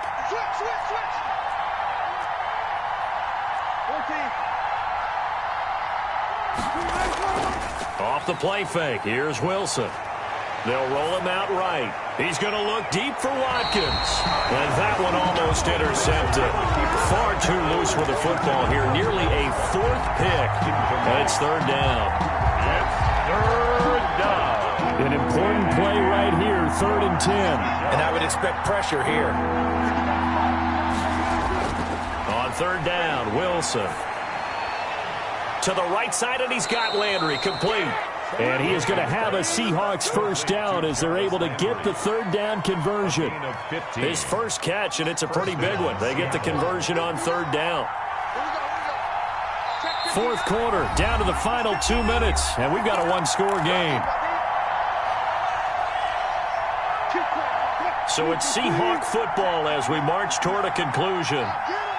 E: Off the play fake, here's Wilson. They'll roll him out right. He's going to look deep for Watkins. And that one almost intercepted. Far too loose with the football here. Nearly a 4th pick. And it's 3rd down.
G: Third down.
E: An important play right here, 3rd and 10.
F: And I would expect pressure here.
E: On 3rd down, Wilson. To the right side, and he's got Landry complete. And he is going to have a Seahawks first down as they're able to get the 3rd down conversion. His first catch, and it's a pretty big one. They get the conversion on 3rd down. 4th quarter, down to the final 2 minutes, and we've got a 1-score game. So it's Seahawk football as we march toward a conclusion.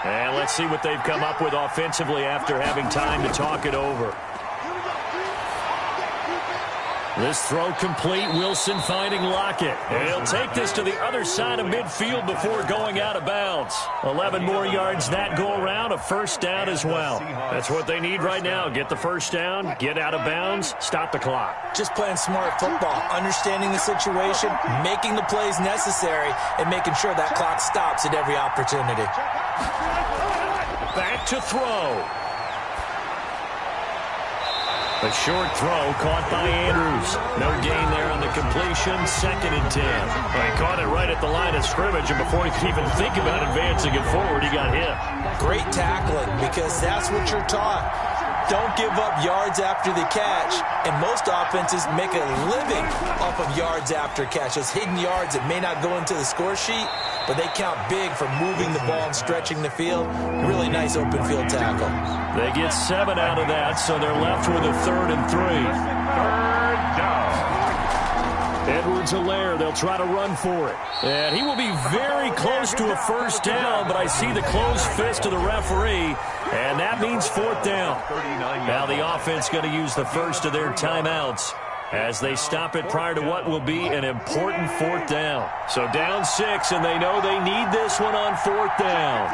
E: And let's see what they've come up with offensively after having time to talk it over. This throw complete. Wilson finding Lockett. And he'll take this to the other side of midfield before going out of bounds. 11 more yards that go around. A first down as well. That's what they need right now. Get the first down, get out of bounds, stop the clock.
F: Just playing smart football, understanding the situation, making the plays necessary, and making sure that clock stops at every opportunity.
E: Back to throw. A short throw caught by Andrews. No gain there on the completion. 2nd and 10. Well, he caught it right at the line of scrimmage, and before he could even think about advancing it forward, he got hit.
F: Great tackling, because that's what you're taught. Don't give up yards after the catch, and most offenses make a living off of yards after catch. Those hidden yards that may not go into the score sheet, but they count big for moving the ball and stretching the field. Really nice open field tackle.
E: They get 7 out of that, so they're left with a 3rd and 3.
G: 3rd down.
E: Edwards-Helaire, they'll try to run for it. And he will be very close to a first down, but I see the closed fist of the referee, and that means fourth down. Now the offense going to use the first of their timeouts as they stop it prior to what will be an important fourth down. So down 6, and they know they need this one on fourth down.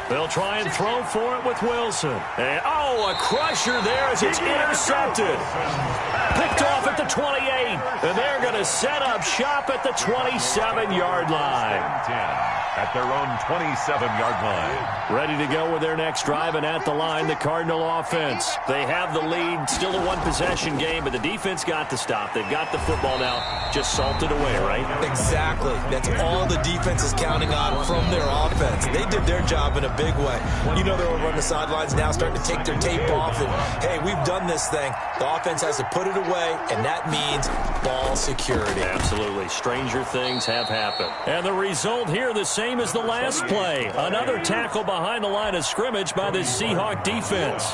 E: They'll try and throw for it with Wilson. And, a crusher there as it's intercepted. Picked off at the 28. And they're going to set up shop at the 27-yard line.
G: At their own 27-yard line.
E: Ready to go with their next drive, and at the line, the Cardinal offense. They have the lead, still a one-possession game, but the defense got to stop. They've got the football now, just salted away, right?
F: Exactly. That's all the defense is counting on from their offense. They did their job in a big way. You know they're over on the sidelines now, starting to take their tape off, and, hey, we've done this thing. The offense has to put it away, and that means ball security.
E: Absolutely. Stranger things have happened. And the result here, the same as the last play. Another tackle behind the line of scrimmage by the Seahawks defense.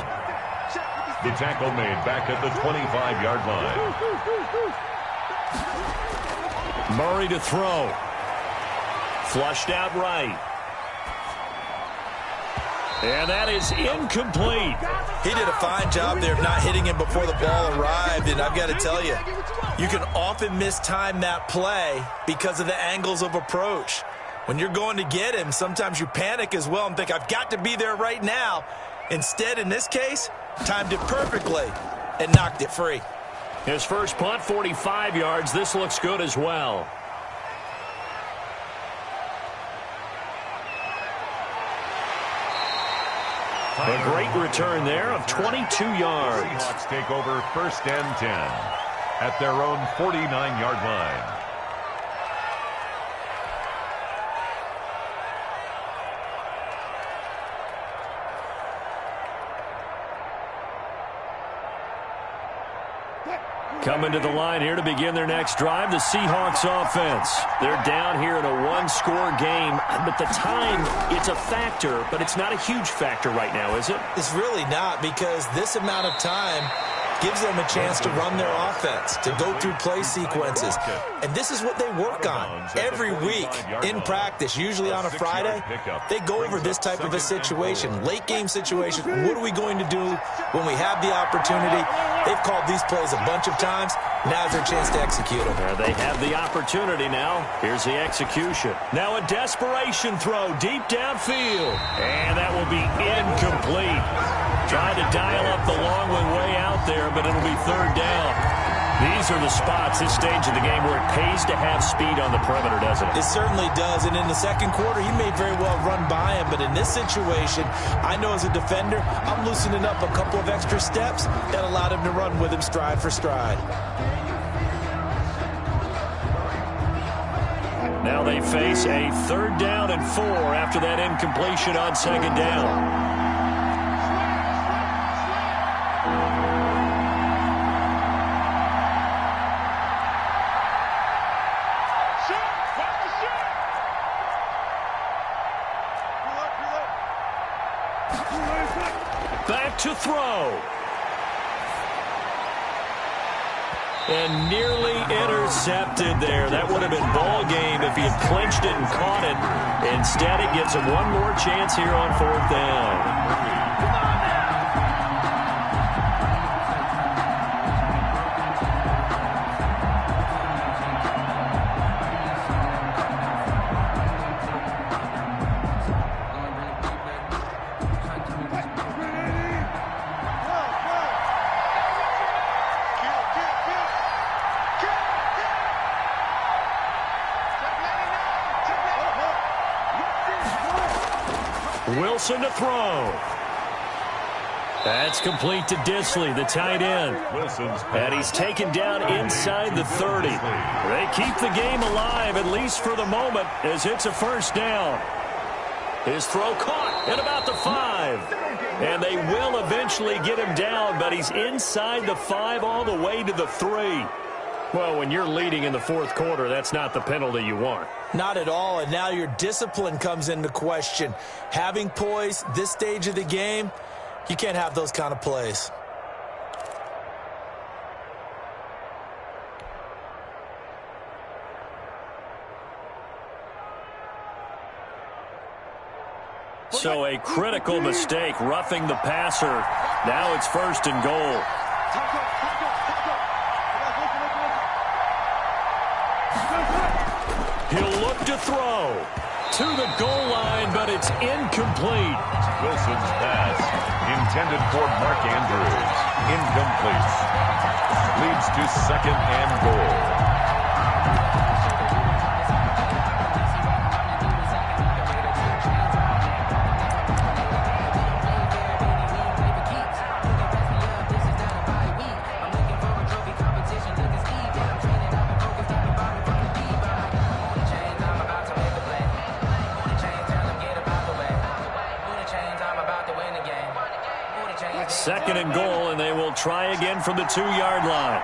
G: The tackle made back at the 25-yard line.
E: Murray to throw. Flushed out right. And that is incomplete.
F: He did a fine job there of not hitting him before the ball arrived, and I've got to tell you, you can often mistime that play because of the angles of approach. When you're going to get him, sometimes you panic as well and think, I've got to be there right now. Instead, in this case, timed it perfectly and knocked it free.
E: His first punt, 45 yards. This looks good as well. A great return there of 22 yards.
G: Seahawks take over first and 10 at their own 49-yard line.
E: Coming to the line here to begin their next drive, the Seahawks offense. They're down here in a one-score game, but the time, it's a factor, but it's not a huge factor right now, is it?
F: It's really not, because this amount of time gives them a chance to run their offense, to go through play sequences. And this is what they work on every week in practice, usually on a Friday. They go over this type of a situation, late game situation. What are we going to do when we have the opportunity? They've called these plays a bunch of times. Now's their chance to execute them.
E: They have the opportunity now. Here's the execution. Now a desperation throw deep downfield. And that will be incomplete. Trying to dial up the long one way out there, but it'll be third down. These are the spots, this stage of the game, where it pays to have speed on the perimeter, doesn't it?
F: It certainly does, and in the second quarter, he may very well run by him, but in this situation, I know as a defender, I'm loosening up a couple of extra steps that allowed him to run with him stride for stride.
E: Now they face a third down and 4 after that incompletion on second down. Back to throw. And nearly intercepted there. That would have been ball game if he had clinched it and caught it. Instead, it gives him one more chance here on fourth down. Wilson to throw. That's complete to Disley, the tight end. And he's taken down inside the 30. They keep the game alive, at least for the moment, as it's a first down. His throw caught at about the 5. And they will eventually get him down, but he's inside the 5 all the way to the 3. Well, when you're leading in the fourth quarter, that's not the penalty you want.
F: Not at all, and now your discipline comes into question. Having poise this stage of the game, you can't have those kind of plays.
E: So a critical mistake, roughing the passer. Now it's 1st and goal. He'll look to throw to the goal line, but it's incomplete.
G: Wilson's pass, intended for Mark Andrews, incomplete. Leads to 2nd and goal.
E: Second and goal, and they will try again from the 2-yard line.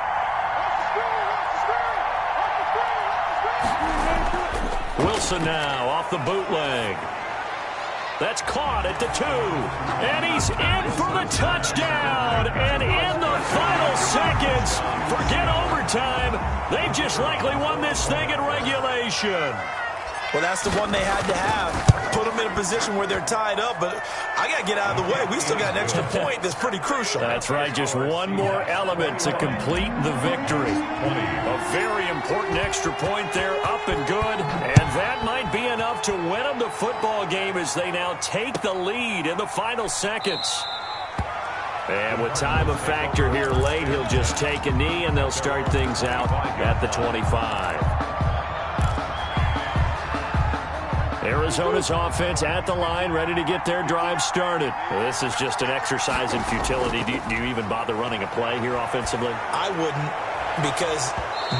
E: Wilson now off the bootleg. That's caught at the 2. And he's in for the touchdown. And in the final seconds, forget overtime. They've just likely won this thing in regulation.
F: Well, that's the one they had to have. Put them in a position where they're tied up, but I got to get out of the way. We still got an extra point that's pretty crucial.
E: That's right. Just one more element to complete the victory. A very important extra point there, up and good. And that might be enough to win them the football game as they now take the lead in the final seconds. And with time a factor here late, he'll just take a knee, and they'll start things out at the 25. Arizona's offense at the line, ready to get their drive started. Well, this is just an exercise in futility. Do you even bother running a play here offensively?
F: I wouldn't, because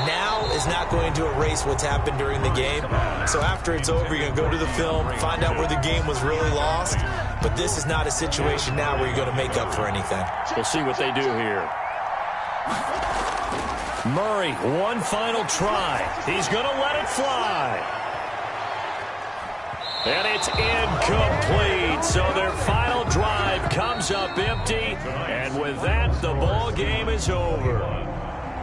F: now is not going to erase what's happened during the game. So after it's over, you're going to go to the film, find out where the game was really lost. But this is not a situation now where you're going to make up for anything.
E: We'll see what they do here. Murray, one final try. He's going to let it fly. And it's incomplete. So their final drive comes up empty. And with that, the ball game is over.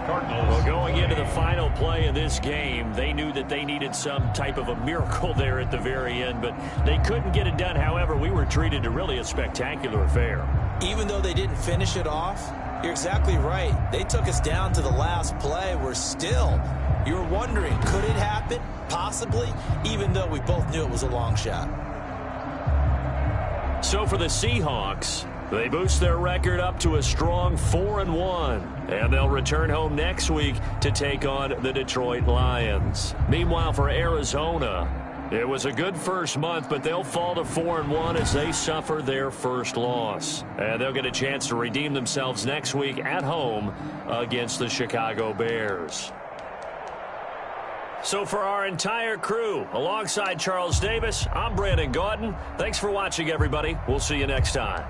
E: Well, going into the final play of this game, they knew that they needed some type of a miracle there at the very end, but they couldn't get it done. However, we were treated to really a spectacular affair.
F: Even though they didn't finish it off, you're exactly right. They took us down to the last play. You're wondering, could it happen? Possibly, even though we both knew it was a long shot.
E: So for the Seahawks, they boost their record up to a strong 4-1, and they'll return home next week to take on the Detroit Lions. Meanwhile, for Arizona, it was a good first month, but they'll fall to 4-1 as they suffer their first loss. And they'll get a chance to redeem themselves next week at home against the Chicago Bears. So for our entire crew, alongside Charles Davis, I'm Brandon Gaudin. Thanks for watching, everybody. We'll see you next time.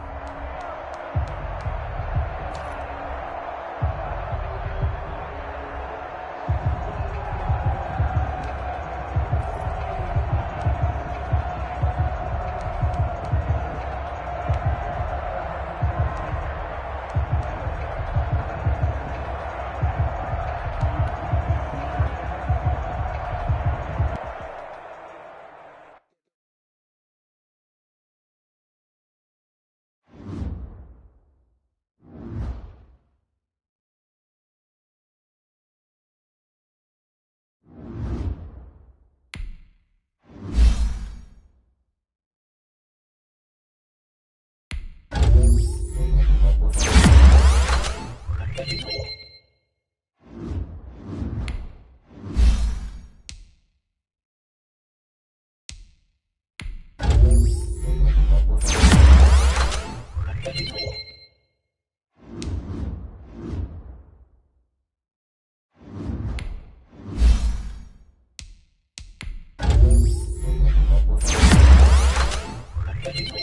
H: Thank you.